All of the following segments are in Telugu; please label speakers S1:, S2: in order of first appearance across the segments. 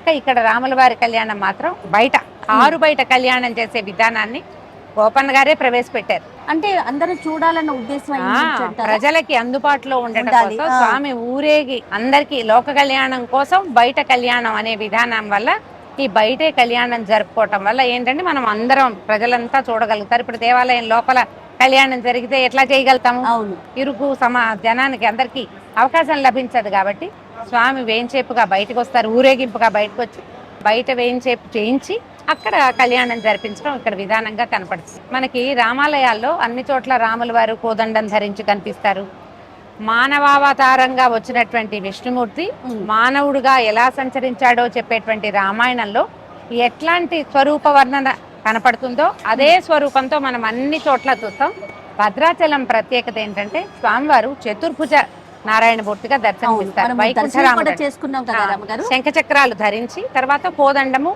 S1: ఒక్క ఇక్కడ రాముల వారి కళ్యాణం మాత్రం బయట ఆరు బయట కళ్యాణం చేసే విధానాన్ని గోపన్న గారే ప్రవేశపెట్టారు.
S2: అంటే అందరూ చూడాలన్న ఉద్దేశం
S1: ప్రజలకి అందుబాటులో ఉండటం కోసం స్వామి ఊరేగి అందరికి లోక కళ్యాణం కోసం బయట కళ్యాణం అనే విధానం వల్ల ఈ బయటే కళ్యాణం జరుపుకోవటం వల్ల ఏంటంటే మనం అందరం ప్రజలంతా చూడగలుగుతారు. ఇప్పుడు దేవాలయం లోపల కళ్యాణం జరిగితే ఎట్లా చేయగలుగుతాము? ఇరుకు జనానికి అందరికి అవకాశం లభించదు. కాబట్టి స్వామి వేయించేపుగా బయటకు వస్తారు, ఊరేగింపుగా బయటకు వచ్చి బయట వేయించేపు చేయించి అక్కడ కళ్యాణం జరిపించడం ఇక్కడ విధానంగా కనపడుతుంది. మనకి రామాలయాల్లో అన్ని చోట్ల రాముల వారు కోదండం ధరించి కనిపిస్తారు. మానవావతారంగా వచ్చినటువంటి విష్ణుమూర్తి మానవుడుగా ఎలా సంచరించాడో చెప్పేటువంటి రామాయణంలో ఎట్లాంటి స్వరూప వర్ణన కనపడుతుందో అదే స్వరూపంతో మనం అన్ని చోట్ల చూస్తాం. భద్రాచలం ప్రత్యేకత ఏంటంటే స్వామివారు చతుర్భుజ నారాయణమూర్తిగా దర్శనమిస్తారు. వైకుంఠరాముడు శంఖచక్రాలు ధరించి తర్వాత కోదండము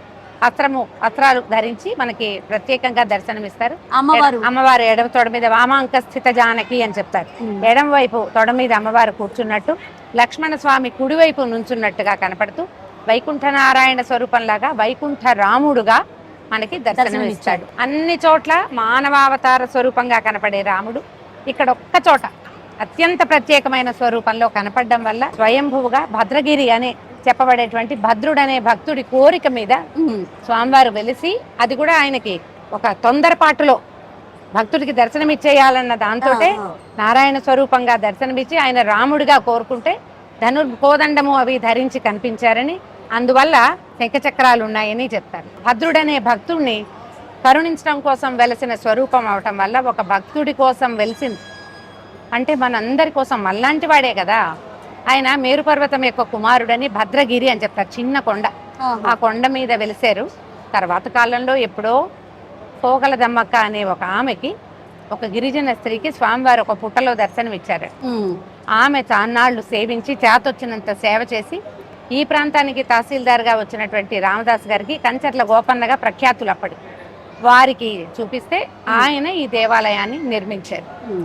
S1: అస్త్రాలు ధరించి మనకి ప్రత్యేకంగా దర్శనమిస్తారు. అమ్మవారు ఎడమ తొడ మీద వామాంక స్థిత జానకి అని చెప్తారు. ఎడమ వైపు తొడ మీద అమ్మవారు కూర్చున్నట్టు, లక్ష్మణ స్వామి కుడివైపు నుంచున్నట్టుగా కనపడుతూ వైకుంఠ నారాయణ స్వరూపంలాగా వైకుంఠ రాముడుగా మనకి దర్శనమిస్తాడు. అన్ని చోట్ల మానవావతార స్వరూపంగా కనపడే రాముడు ఇక్కడ ఒక్క చోట అత్యంత ప్రత్యేకమైన స్వరూపంలో కనపడడం వల్ల స్వయంభువుగా భద్రగిరి అనే చెప్పబడేటువంటి భద్రుడనే భక్తుడి కోరిక మీద స్వామివారు వెలిసి, అది కూడా ఆయనకి ఒక తొందరపాటులో భక్తుడికి దర్శనమిచ్చేయాలన్న దాంతో నారాయణ స్వరూపంగా దర్శనమిచ్చి ఆయన రాముడిగా కోరుకుంటే కోదండము అవి ధరించి కనిపించారని, అందువల్ల శంఖచక్రాలు ఉన్నాయని చెప్తారు. భద్రుడనే భక్తుడిని కరుణించడం కోసం వెలసిన స్వరూపం అవటం వల్ల ఒక భక్తుడి కోసం వెలిసింది అంటే మనందరి కోసం మళ్ళాంటి వాడే కదా ఆయన. మేరుపర్వతం యొక్క కుమారుడని భద్రగిరి అని చెప్తారు. చిన్న కొండ, ఆ కొండ మీద వెలిసారు. తర్వాత కాలంలో ఎప్పుడో పోగల దమ్మక్క అనే ఒక ఆమెకి, ఒక గిరిజన స్త్రీకి స్వామివారు ఒక పుట్టలో దర్శనం ఇచ్చారు. ఆమె చాన్నాళ్లు సేవించి చేతొచ్చినంత సేవ చేసి ఈ ప్రాంతానికి తహసీల్దార్గా వచ్చినటువంటి రామదాస్ గారికి కంచర్ల గోపన్నగా ప్రఖ్యాతులు అప్పటి వారికి చూపిస్తే ఆయన ఈ దేవాలయాన్ని నిర్మించారు.